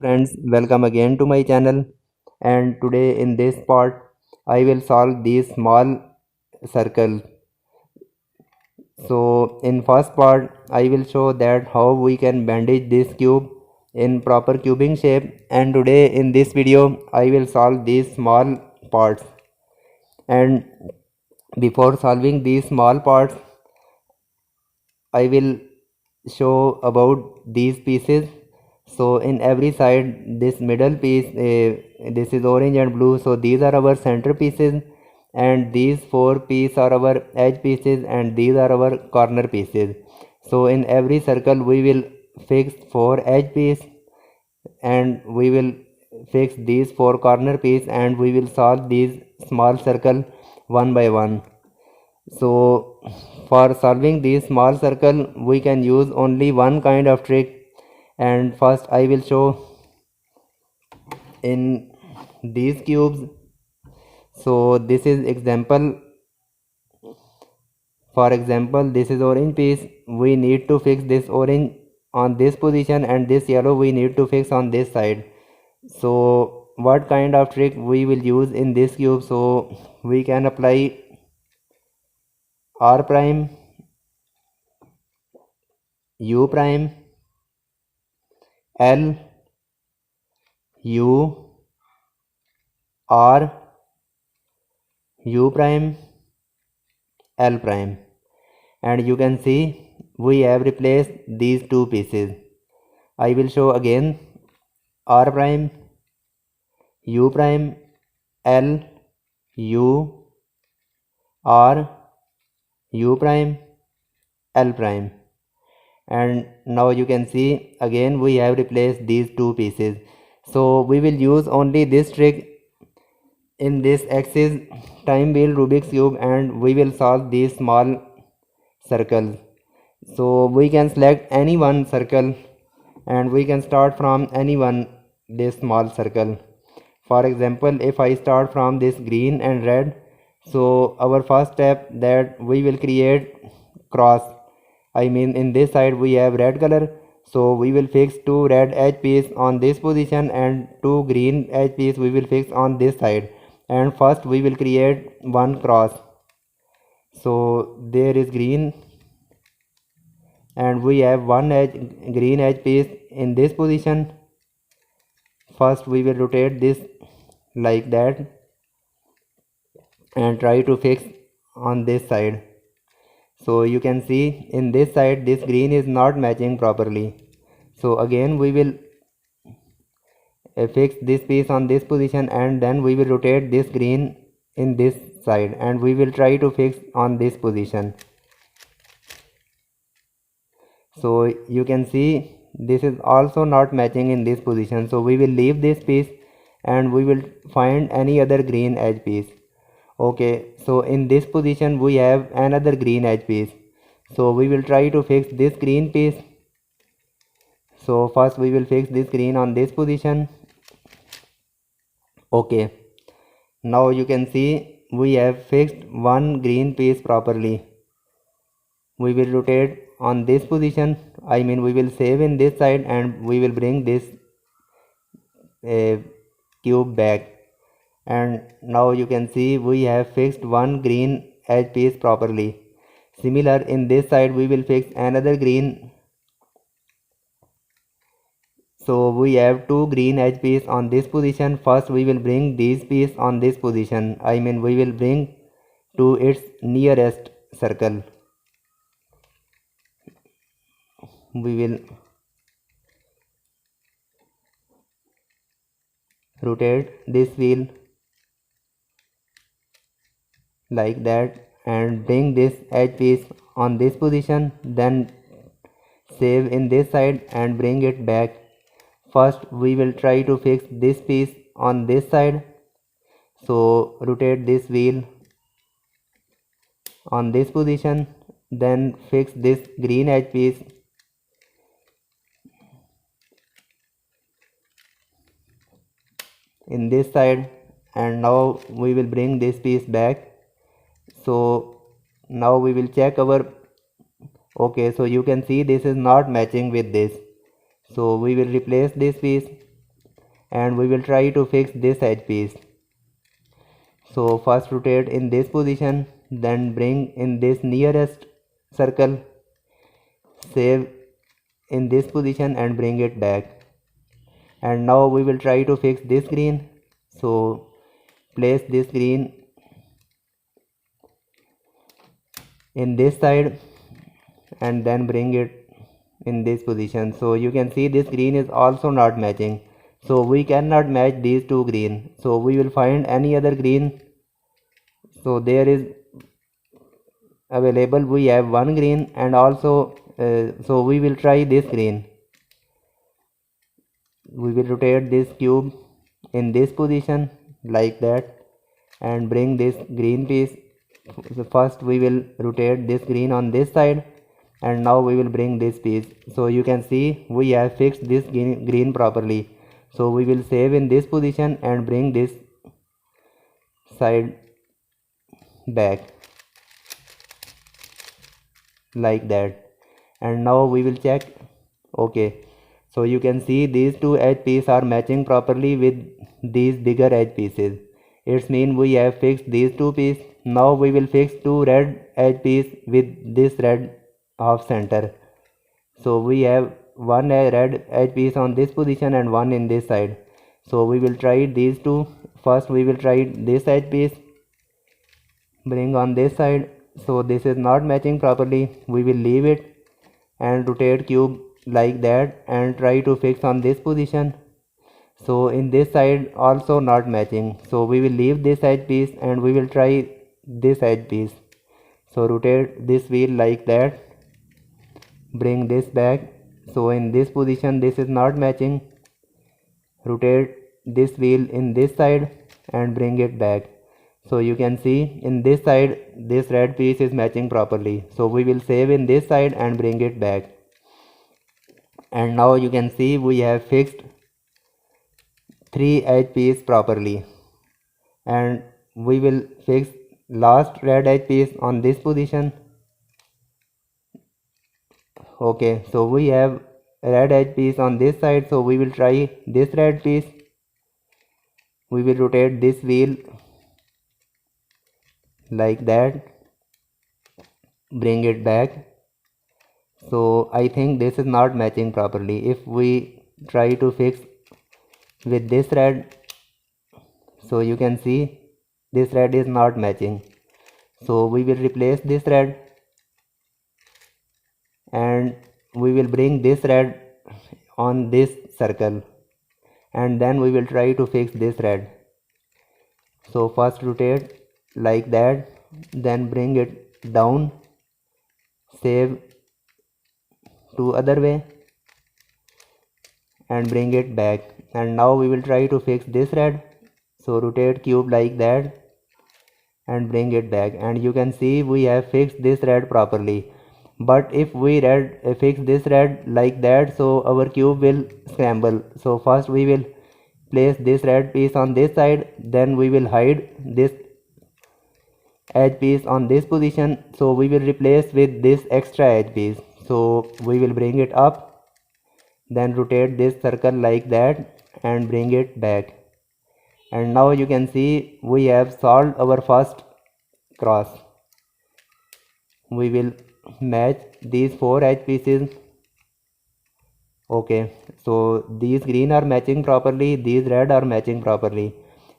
Friends, welcome again to my channel, and today in this part I will solve these small circles. So in first part I will show that how we can bandage this cube in proper cubing shape, and today in this video I will solve these small parts. And before solving these small parts I will show about these pieces. So in every side, this middle piece, this is orange and blue, so these are our center pieces, and these four pieces are our edge pieces, and these are our corner pieces. So in every circle we will fix four edge piece, and we will fix these four corner piece, and we will solve these small circle one by one. So for solving this small circle we can use only one kind of trick, and first I will show in these cubes. So this is example. For example, this is orange piece. We need to fix this orange on this position, and this yellow we need to fix on this side. So what kind of trick we will use in this cube? So we can apply R prime, U prime, L, U, R, U prime, L prime, and you can see we have replaced these two pieces. I will show again R prime, U prime, L, U, R, U prime, L prime, and now you can see again we have replaced these two pieces. So we will use only this trick in this axis time wheel Rubik's cube, and we will solve these small circles. So we can select any one circle, and we can start from any one this small circle. For example, if I start from this green and red, so our first step that we will create cross. I mean in this side we have red color, so we will fix two red edge piece on this position, and two green edge piece we will fix on this side, and first we will create one cross. So there is green, and we have one edge green edge piece in this position. First we will rotate this like that and try to fix on this side. So you can see in this side this green is not matching properly, so again we will fix this piece on this position, and then we will rotate this green in this side, and we will try to fix on this position. So you can see this is also not matching in this position, so we will leave this piece and we will find any other green edge piece. Okay, so in this position we have another green edge piece, so we will try to fix this green piece. So first we will fix this green on this position. Okay, now you can see we have fixed one green piece properly. We will rotate on this position, I mean we will save in this side, and we will bring this cube back, and now you can see we have fixed one green edge piece properly. Similar in this side we will fix another green. So we have two green edge piece on this position. First we will bring these piece on this position, I mean we will bring to its nearest circle. We will rotate this wheel like that and bring this edge piece on this position, then save in this side and bring it back. First we will try to fix this piece on this side, so rotate this wheel on this position, then fix this green edge piece in this side, and now we will bring this piece back. So now we will check our, okay, so you can see this is not matching with this, so we will replace this piece and we will try to fix this edge piece. So first rotate in this position, then bring in this nearest circle, save in this position and bring it back. And now we will try to fix this green. So place this green in this side and then bring it in this position. So you can see this green is also not matching, so we cannot match these two green. So we will find any other green. So there is available, we have one green, and also so we will try this green. We will rotate this cube in this position like that and bring this green piece. So first we will rotate this green on this side, and now we will bring this piece. So you can see we have fixed this green properly. So we will save in this position and bring this side back like that, and now we will check. Okay, so you can see these two edge pieces are matching properly with these bigger edge pieces. It means we have fixed these two pieces. Now we will fix two red edge pieces with this red half center. So we have one red edge piece on this position and one in this side. So we will try these two. First we will try this edge piece, bring on this side. So this is not matching properly, we will leave it and rotate cube like that and try to fix on this position. So in this side also not matching, so we will leave this edge piece and we will try this edge piece. So rotate this wheel like that, bring this back. So in this position this is not matching, rotate this wheel in this side and bring it back. So you can see in this side this red piece is matching properly. So we will save in this side and bring it back. And now you can see we have fixed three edge piece properly, and we will fix last red edge piece on this position. Okay, so we have red edge piece on this side, so we will try this red piece. We will rotate this wheel like that, bring it back. So I think this is not matching properly. If we try to fix with this red, so you can see this red is not matching. So we will replace this red and we will bring this red on this circle, and then we will try to fix this red. So first rotate like that, then bring it down, save to other way and bring it back. And now we will try to fix this red. So rotate cube like that and bring it back, and you can see we have fixed this red properly. But if we fix this red like that, so our cube will scramble. So first we will place this red piece on this side, then we will hide this edge piece on this position. So we will replace with this extra edge piece. So we will bring it up, then rotate this circle like that and bring it back. And now you can see we have solved our first cross. We will match these four edge pieces. Okay, so these green are matching properly, these red are matching properly.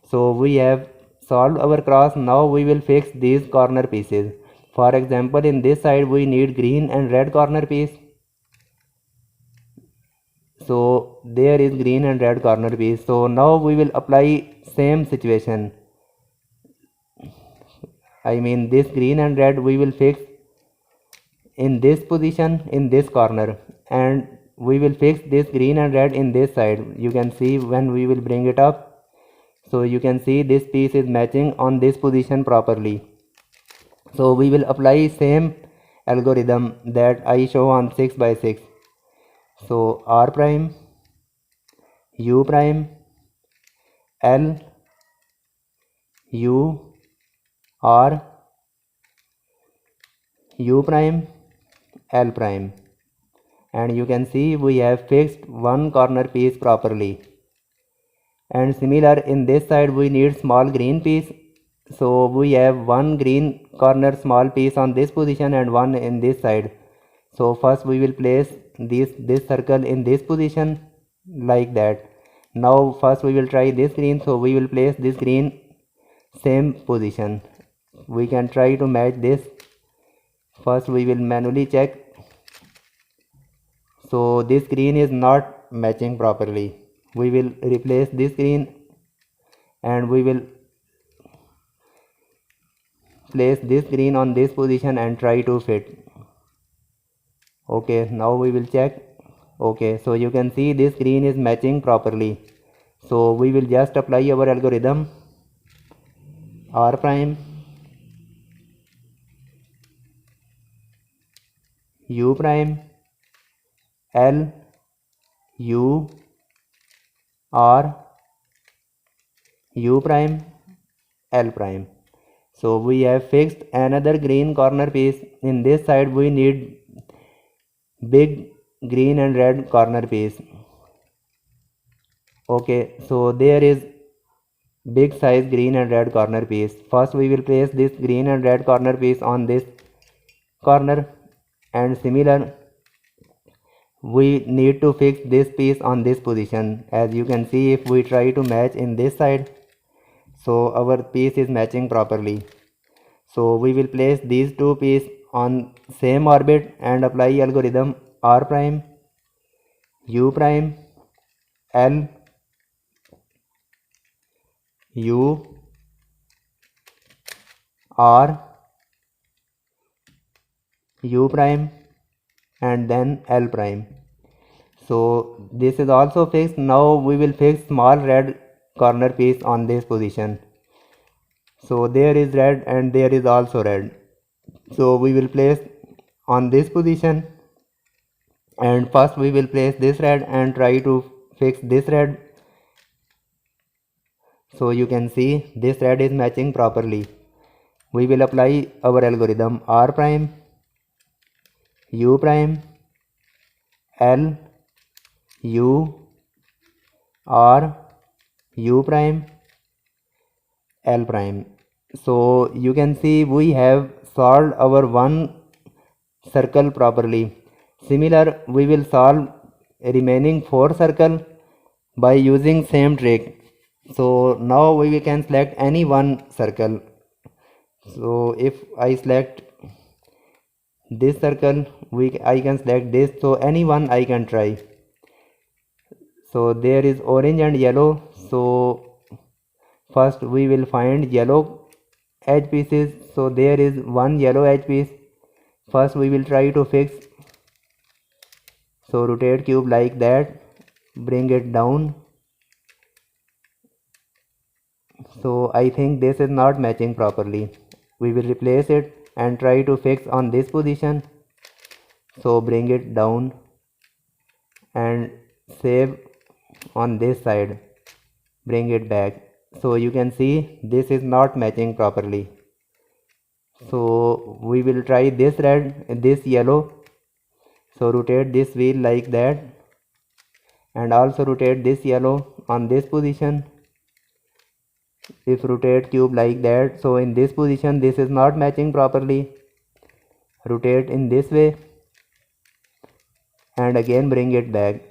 So we have solved our cross. Now we will fix these corner pieces. For example, in this side we need green and red corner piece. So there is green and red corner piece. So now we will apply same situation. I mean this green and red we will fix in this position in this corner, and we will fix this green and red in this side. You can see when we will bring it up, so you can see this piece is matching on this position properly. So we will apply same algorithm that I show on 6 by 6. So R prime, U prime, L, U, R, U prime, L prime, and you can see we have fixed one corner piece properly. And similar, in this side we need small green piece. So we have one green corner small piece on this position and one in this side. So first we will place this circle in this position like that. Now first we will try this green, so we will place this green same position. We can try to match this. First we will manually check. So this green is not matching properly. We will replace this green and we will place this green on this position and try to fit. Okay, now we will check. Okay, so you can see this green is matching properly. So we will just apply our algorithm R prime U prime L U R U prime L prime. So we have fixed another green corner piece. In this side we need big green and red corner piece. Okay, so there is big size green and red corner piece. First we will place this green and red corner piece on this corner, and similar we need to fix this piece on this position. As you can see, if we try to match in this side, so our piece is matching properly. So we will place these two pieces on same orbit and apply algorithm R prime U prime L U R U prime and then L prime. So this is also fixed. Now we will fix small red corner piece on this position. So there is red and there is also red. So we will place on this position, and first we will place this red and try to fix this red. So you can see this red is matching properly. We will apply our algorithm R prime U prime L U R U prime L prime. So you can see we have solved our one circle properly. Similar, we will solve remaining 4 circle by using same trick. So now we can select any one circle. So if I select this circle, I can select this, so any one I can try. So there is orange and yellow. So first we will find yellow edge pieces. So there is one yellow edge piece. First we will try to fix. So rotate cube like that, bring it down. So I think this is not matching properly. We will replace it and try to fix on this position. So bring it down and save on this side, bring it back. So you can see this is not matching properly. So we will try this red, this yellow. So rotate this wheel like that and also rotate this yellow on this position. If rotate cube like that, so in this position this is not matching properly. Rotate in this way and again bring it back.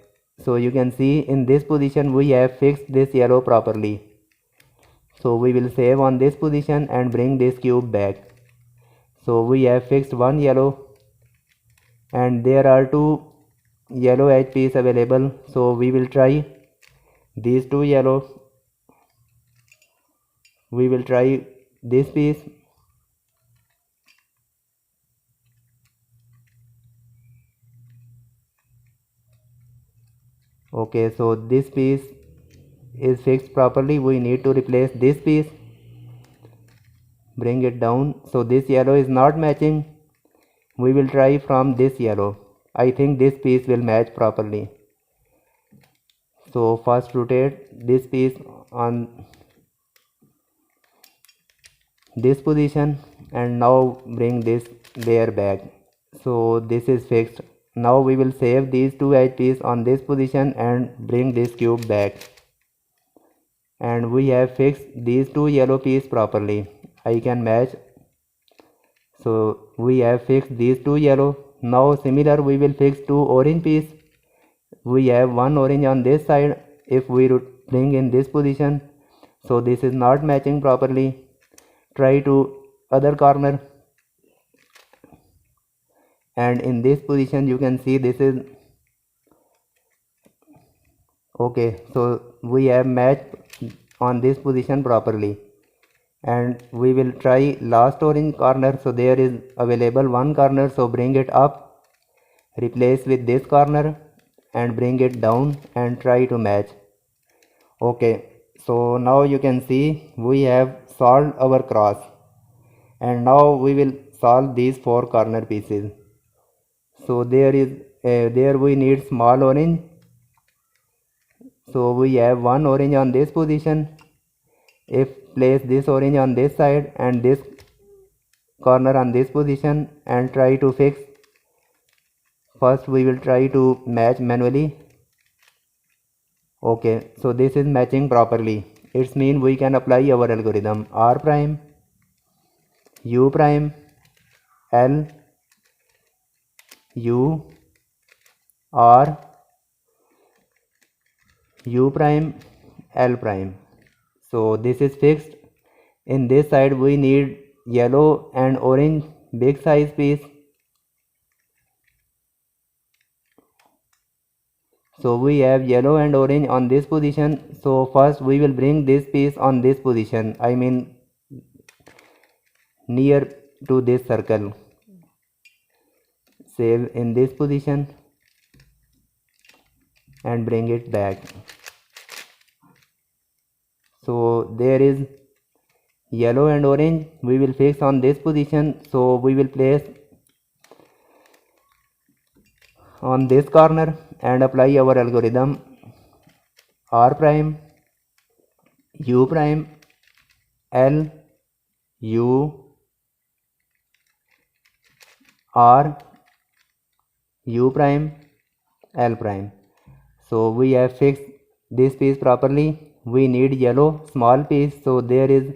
So you can see in this position we have fixed this yellow properly. So we will save on this position and bring this cube back. So we have fixed one yellow and there are two yellow edge piece available. So we will try these two yellow. We will try this piece. Okay, so this piece is fixed properly. We need to replace this piece. Bring it down. So this yellow is not matching. We will try from this yellow. I think this piece will match properly. So first rotate this piece on this position and now bring this layer back. So this is fixed. Now we will save these two edge pieces on this position and bring this cube back. and we have fixed these two yellow pieces properly. I can match. So we have fixed these two yellow. Now similar we will fix two orange pieces. We have one orange on this side. If we bring in this position, so this is not matching properly. Try to other corner, and in this position you can see this is okay. So we have matched on this position properly, and we will try last orange corner. So there is available one corner, so bring it up, replace with this corner and bring it down and try to match. Okay, so now you can see we have solved our cross, and now we will solve these four corner pieces. So there we need small orange. So we have one orange on this position. If place this orange on this side and this corner on this position and try to fix. First we will try to match manually. Okay, so this is matching properly. It means we can apply our algorithm. R prime, U prime, L, U, R, U prime, L prime. So this is fixed. In this side we need yellow and orange big size piece. So we have yellow and orange on this position. So first we will bring this piece on this position. I mean near to this circle. Save in this position and bring it back. So there is yellow and orange. We will fix on this position. So we will place on this corner and apply our algorithm. R prime, U prime, L, U, R, U prime, L prime. So we have fixed this piece properly. We need yellow small piece, so there is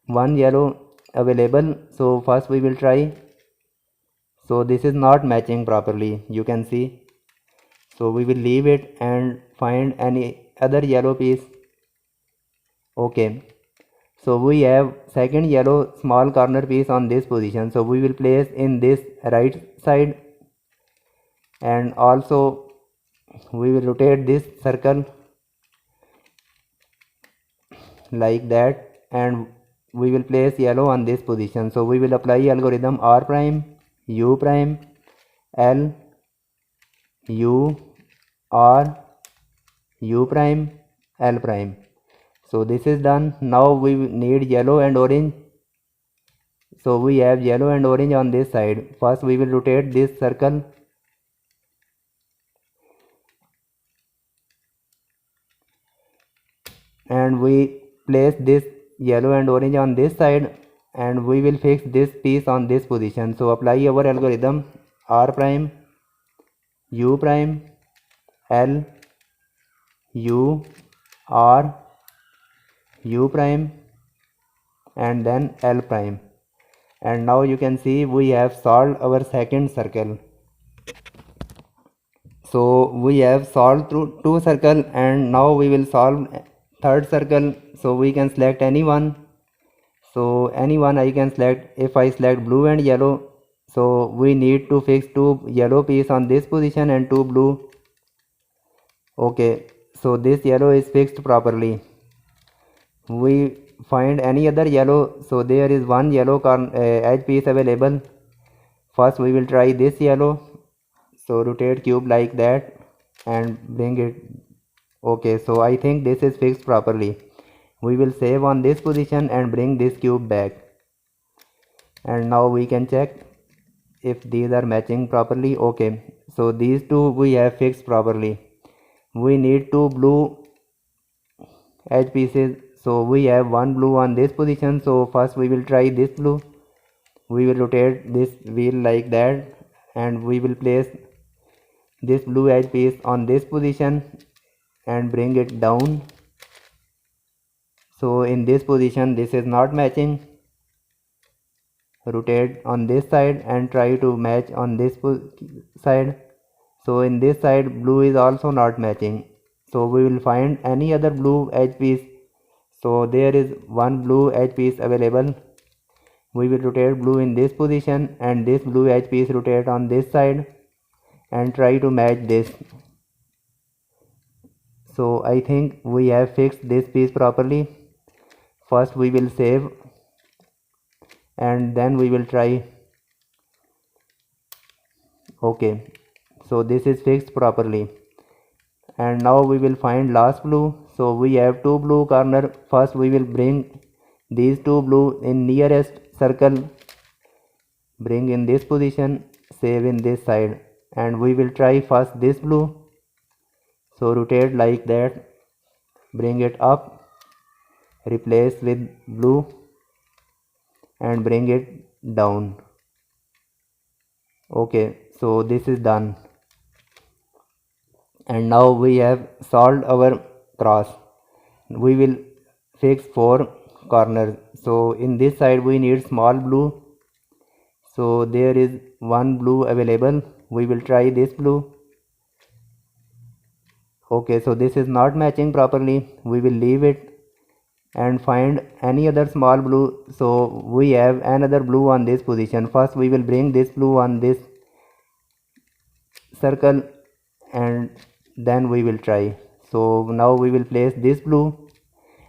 one yellow available. So first we will try. So this is not matching properly, you can see. So we will leave it and find any other yellow piece. Okay, so we have second yellow small corner piece on this position. So we will place in this right side, and also we will rotate this circle like that, and we will place yellow on this position. So we will apply algorithm R prime, U prime, L, U, R, U prime, L prime. So this is done. Now we need yellow and orange. So we have yellow and orange on this side. First we will rotate this circle and we place this yellow and orange on this side, and we will fix this piece on this position. So apply our algorithm R prime, U prime, L, U, R, U prime, and then L prime. And now you can see we have solved our second circle. So we have solved through two circles, and now we will solve third circle. So we can select any one. So any one I can select. If I select blue and yellow, so we need to fix two yellow piece on this position and two blue. Okay, so this yellow is fixed properly. We find any other yellow. So there is one yellow edge piece available. First we will try this yellow. So rotate cube like that and bring it. Okay, so I think this is fixed properly. We will save on this position and bring this cube back, and now we can check if these are matching properly. Okay, so these two we have fixed properly. We need two blue edge pieces. So we have one blue on this position. So first we will try this blue. We will rotate this wheel like that, and we will place this blue edge piece on this position and bring it down. So in this position this is not matching. Rotate on this side and try to match on this side. So in this side blue is also not matching. So we will find any other blue edge piece. So there is one blue edge piece available. We will rotate blue in this position and this blue edge piece rotate on this side and try to match this. So I think we have fixed this piece properly. First we will save and then we will try. Okay, so this is fixed properly. And now we will find last blue. So we have two blue corner. First we will bring these two blue in nearest circle, bring in this position, save in this side, and we will try first this blue. So rotate like that, bring it up, replace with blue and bring it down. Okay, so this is done. And now we have solved our cross. We will fix 4 corners. So in this side we need small blue. So there is one blue available. We will try this blue. Okay, so this is not matching properly. We will leave it and find any other small blue. So we have another blue on this position. First we will bring this blue on this circle and then we will try. So now we will place this blue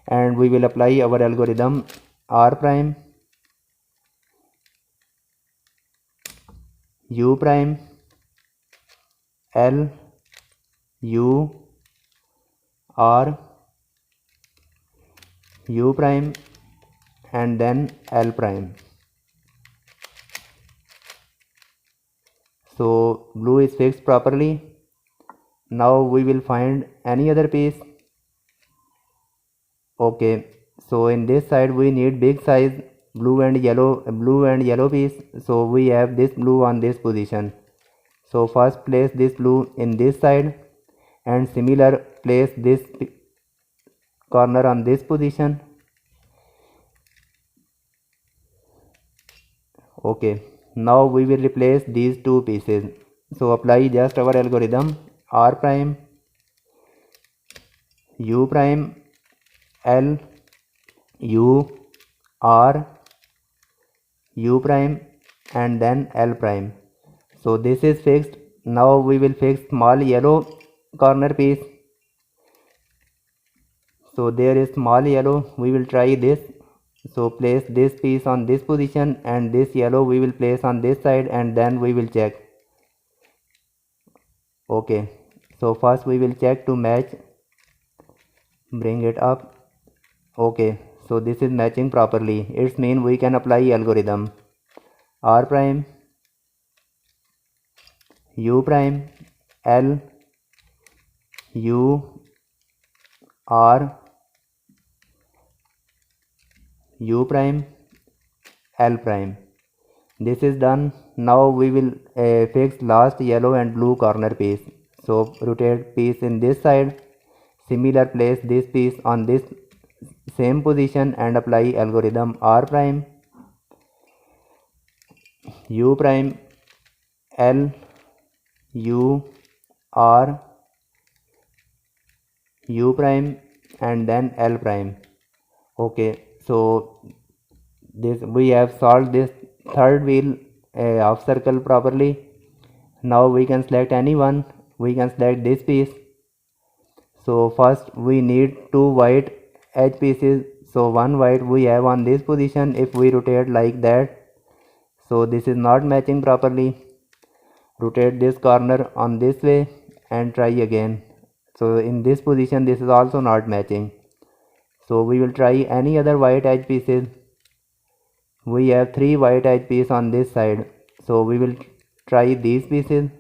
and we will apply our algorithm R prime, U prime, L, U, R, U prime and then L prime. So blue is fixed properly. Now we will find any other piece. Okay, so in this side we need big size blue and yellow piece. So we have this blue on this position. So first place this blue in this side and similar place this corner on this position. Okay, now we will replace these two pieces. So apply just our algorithm R prime, U prime, L, U, R, U prime and then L prime. So this is fixed. Now we will fix small yellow corner piece. So there is small yellow. We will try this. So place this piece on this position and this yellow we will place on this side and then we will check. Okay, so first we will check to match, bring it up. Okay, so this is matching properly. It means we can apply algorithm R prime, U prime, L, U, R, U prime, L prime. This is done. Now we will fix last yellow and blue corner piece. So rotate piece in this side, similar place this piece on this same position and apply algorithm R prime, U prime, L, U, R, U prime and then L prime. Okay, so this we have solved this third wheel of circle properly. Now we can select any one. We can select this piece. So first we need two white edge pieces. So one white we have on this position. If we rotate like that, so this is not matching properly. Rotate this corner on this way and try again. So in this position this is also not matching. So we will try any other white edge pieces. We have 3 white edge pieces on this side. So we will try these pieces.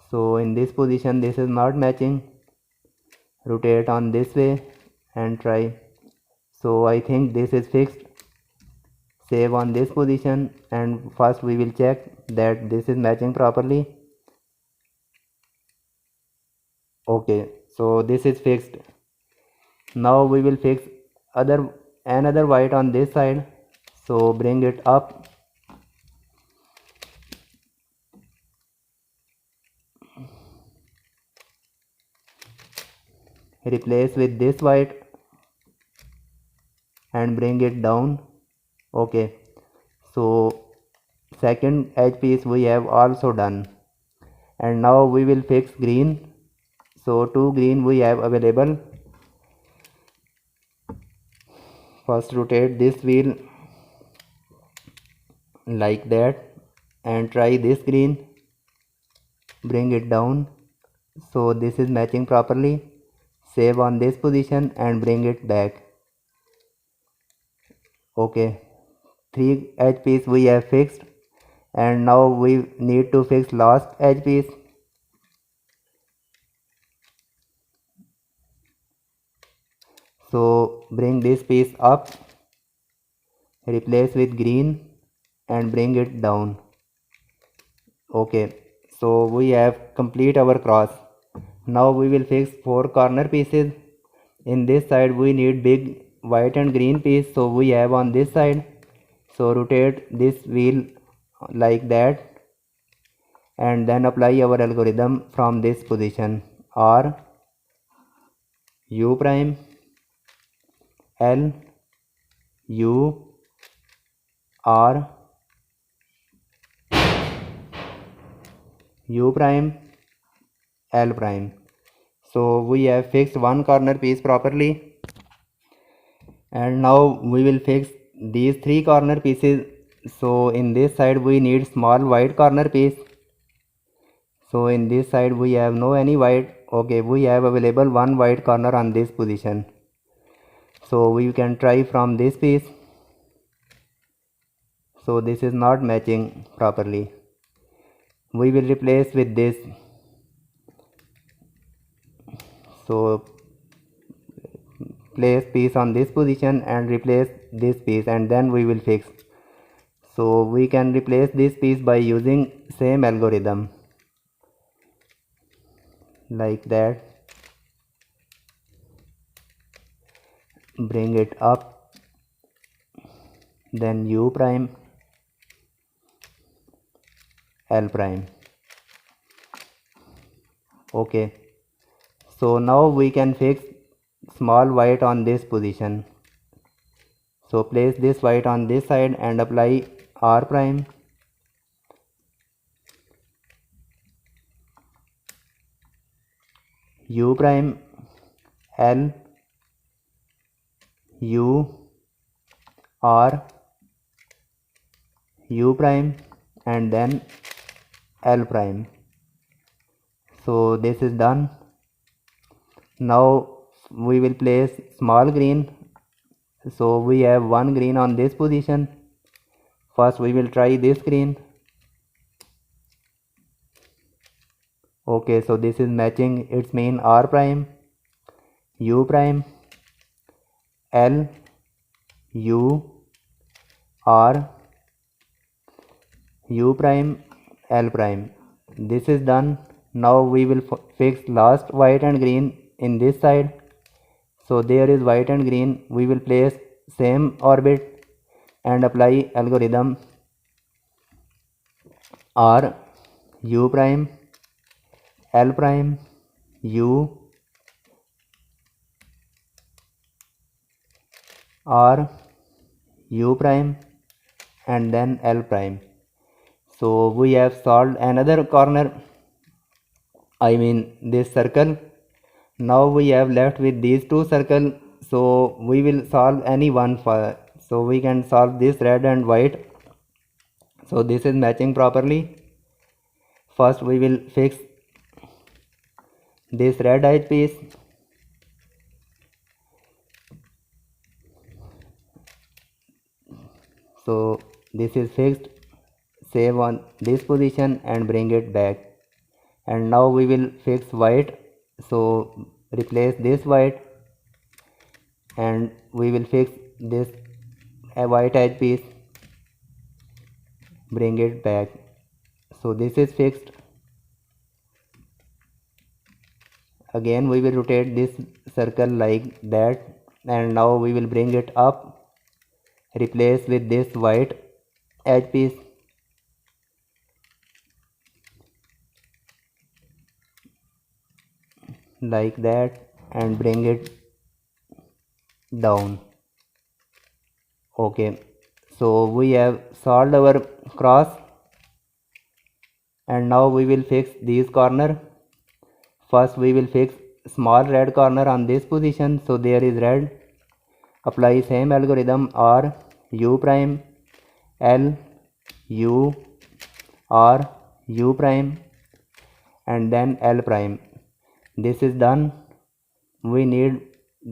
So in this position this is not matching. Rotate on this way and try. So I think this is fixed. save on this position, and first we will check that this is matching properly. Okay, so this is fixed. Now we will fix another white on this side, so bring it up, replace with this white and bring it down. Okay, so second edge piece we have also done, and now we will fix green. So two green we have available. First rotate this wheel like that and try this green, bring it down, so this is matching properly. Save on this position and bring it back. Okay, three edge piece we have fixed, and now we need to fix last edge piece. So bring this piece up, replace with green and bring it down. Okay, so we have complete our cross. Now we will fix four corner pieces. In this side we need big white and green piece, so we have on this side. So rotate this wheel like that and then apply our algorithm from this position. R U prime L U R U prime L prime. So we have fixed one corner piece properly, and now we will fix these three corner pieces. So in this side we need small white corner piece. So in this side we have no any white. Okay, we have available one white corner on this position, so we can try from this piece. So this is not matching properly. We will replace with this. So place piece on this position and replace this piece, and then we will fix. So we can replace this piece by using same algorithm like that. Bring it up, then U prime L prime. Okay, so now we can fix small white on this position. So place this white on this side and apply R prime, U prime L U R U prime and then L prime. So this is done. Now we will place small green. So we have one green on this position. First we will try this green. Okay, so this is matching. It's mean R prime U prime L U R U prime L prime. This is done. Now we will fix last white and green in this side. So there is white and green. We will place same orbit and apply algorithm R U prime L prime U R U prime and then L prime. So we have solved another corner, I mean this circle. Now we have left with these two circles, so we will solve any one for. So we can solve this red and white. So this is matching properly. First we will fix this red edge piece. So this is fixed. Save on this position and bring it back. And now we will fix white. So replace this white and we will fix this white edge piece. bring it back. So this is fixed. Again we will rotate this circle like that, and now we will bring it up, replace with this white edge piece like that and bring it down. Okay, so we have solved our cross, and now we will fix these corner. First we will fix small red corner on this position, so there is red. Apply same algorithm, R U prime L U R U prime and then L prime. This is done. We need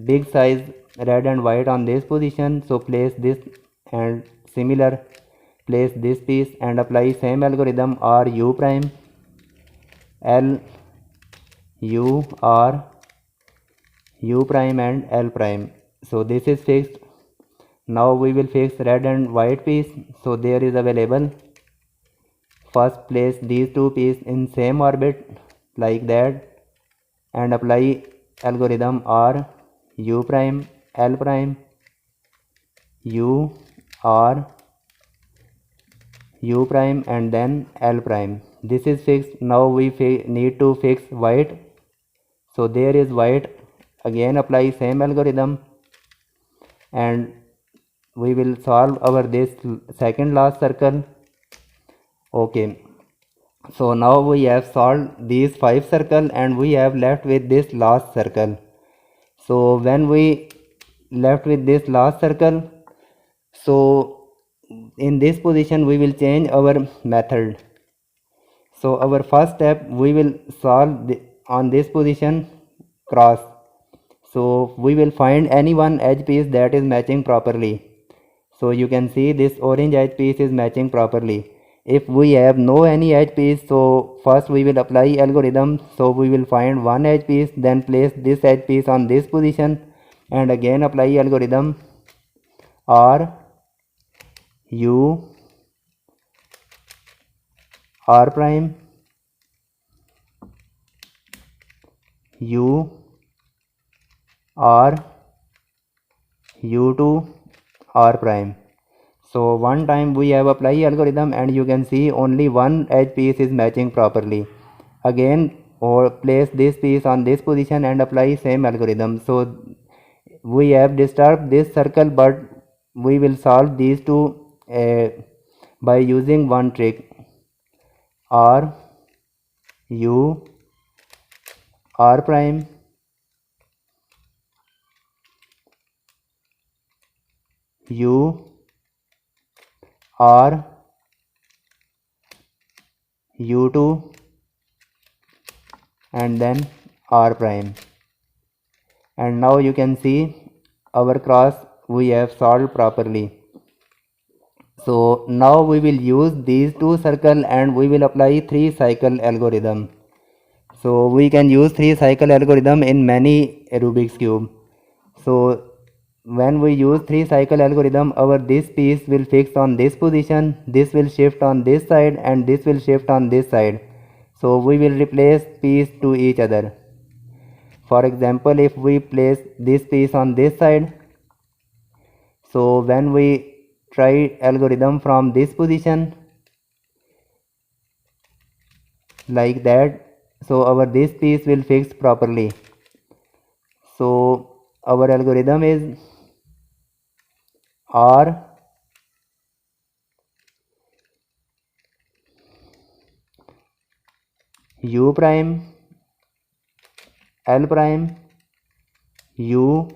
big size red and white on this position, so place this and similar place this piece and apply same algorithm, R U prime L U R U prime and L prime. So this is fixed. Now we will fix red and white piece, so there is available. First place these two pieces in same orbit like that and apply algorithm, R U prime L prime U R U prime and then L prime. This is fixed. Now we need to fix white, so there is white. Again apply same algorithm and we will solve our this second last circle. Okay, so now we have solved these 5 circles and we have left with this last circle. So when we left with this last circle, so in this position we will change our method. So our first step, we will solve on this position cross. So we will find any one edge piece that is matching properly. So you can see this orange edge piece is matching properly. If we have no any edge piece, so first we will apply algorithm. So we will find one edge piece, then place this edge piece on this position and again apply algorithm, R U R prime U R U2 R prime. So one time we have applied algorithm and you can see only one edge piece is matching properly. Again or place this piece on this position and apply same algorithm. So we have disturbed this circle, but we will solve these two by using one trick, R U R prime U R U2 and then R prime. And now you can see our cross we have solved properly. So now we will use these two circles and we will apply 3 cycle algorithm. So we can use 3 cycle algorithm in many Rubik's cube. So when we use 3 cycle algorithm, our this piece will fix on this position, this will shift on this side and this will shift on this side. So we will replace piece to each other. For example, if we place this piece on this side, so when we try algorithm from this position like that, so our this piece will fix properly. So our algorithm is R U prime L prime U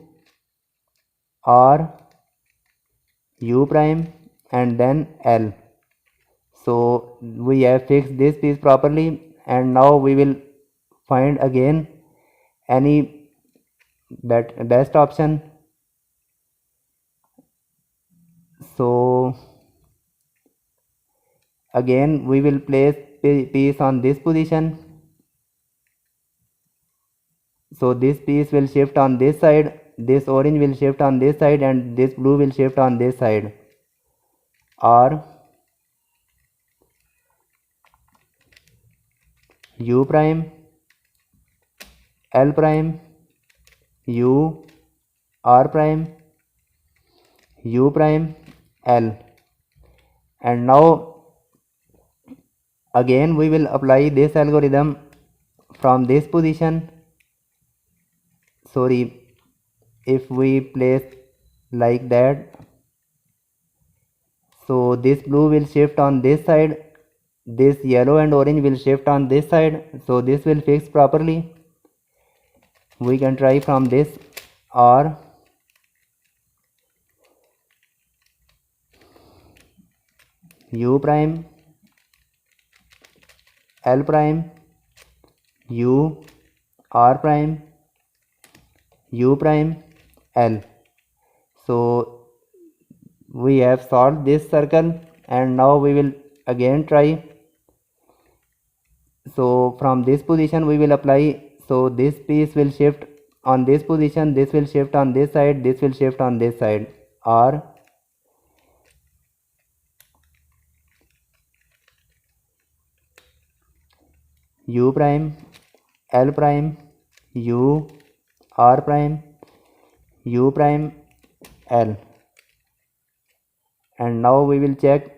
R U prime and then L. So we have fixed this piece properly and now we will find again any best option. So again we will place piece on this position. So this piece will shift on this side, this orange will shift on this side and this blue will shift on this side. R u prime, L prime, u, r prime, u prime, L. And now again we will apply this algorithm from this position. Sorry, if we place like that, so this blue will shift on this side, this yellow and orange will shift on this side, so this will fix properly. We can try from this, or u prime, L prime, u, r prime, u prime, L. So we have solved this circle, and now we will again try. So from this position we will apply, so this piece will shift on this position, this will shift on this side, this will shift on this side, or u prime, L prime, u, r prime, u prime, L. And now we will check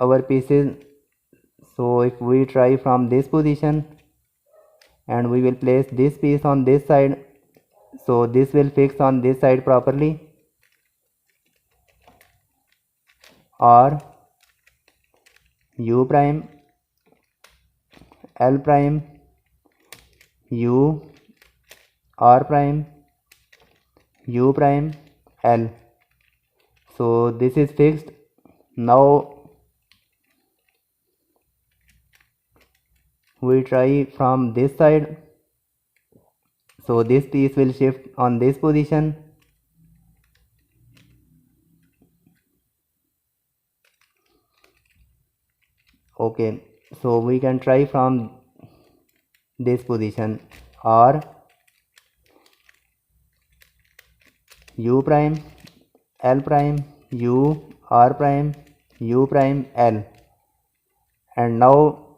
our pieces. So if we try from this position, and we will place this piece on this side, so this will fix on this side properly, or u prime, L prime, u, r prime, u prime, L. So this is fixed. Now we try from this side, so this piece will shift on this position, okay. So we can try from this position, or u prime, L prime, u, r prime, u prime, L. And now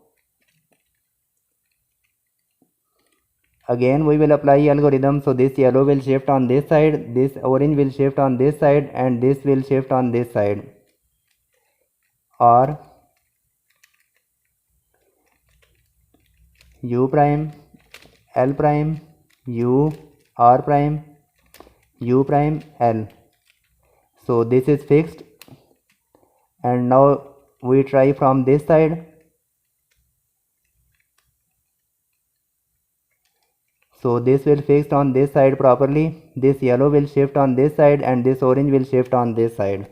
again we will apply algorithm. So this yellow will shift on this side, this orange will shift on this side, and this will shift on this side, or u prime, L prime, u, r prime, u prime, L. So this is fixed. And now we try from this side. So this will fix on this side properly, this yellow will shift on this side, and this orange will shift on this side,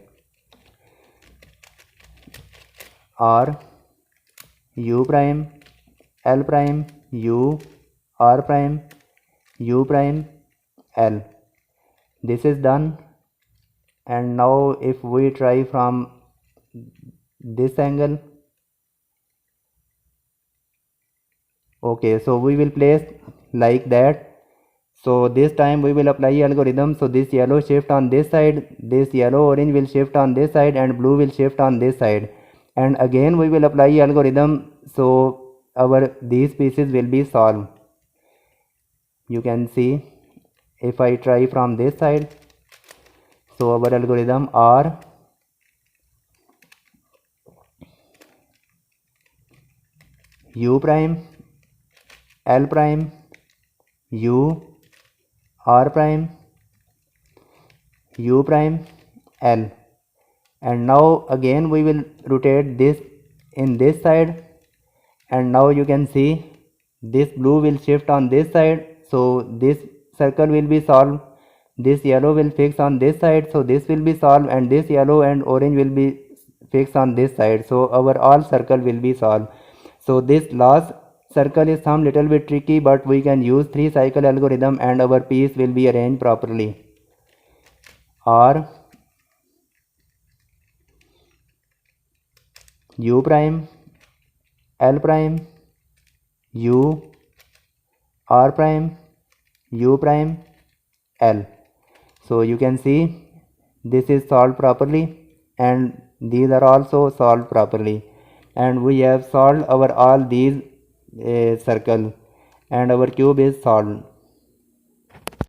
or u prime, L prime, u, r prime, u prime, L. This is done. And now if we try from this angle, okay, so we will place like that. So this time we will apply algorithm. So this yellow shift on this side, this yellow orange will shift on this side, and blue will shift on this side, and again we will apply algorithm. So our these pieces will be solved. You can see if I try from this side, so our algorithm are u prime, L prime, u, r prime, u prime, L. And now again we will rotate this in this side, and now you can see this blue will shift on this side, so this circle will be solved. This yellow will fix on this side, so this will be solved, and this yellow and orange will be fixed on this side, so our all circle will be solved. So this last circle is some little bit tricky, but we can use 3 cycle algorithm and our piece will be arranged properly. Or u prime, L prime, u, r prime, u prime, L. So you can see this is solved properly, and these are also solved properly, and we have solved our all these a circle and our cube is solved.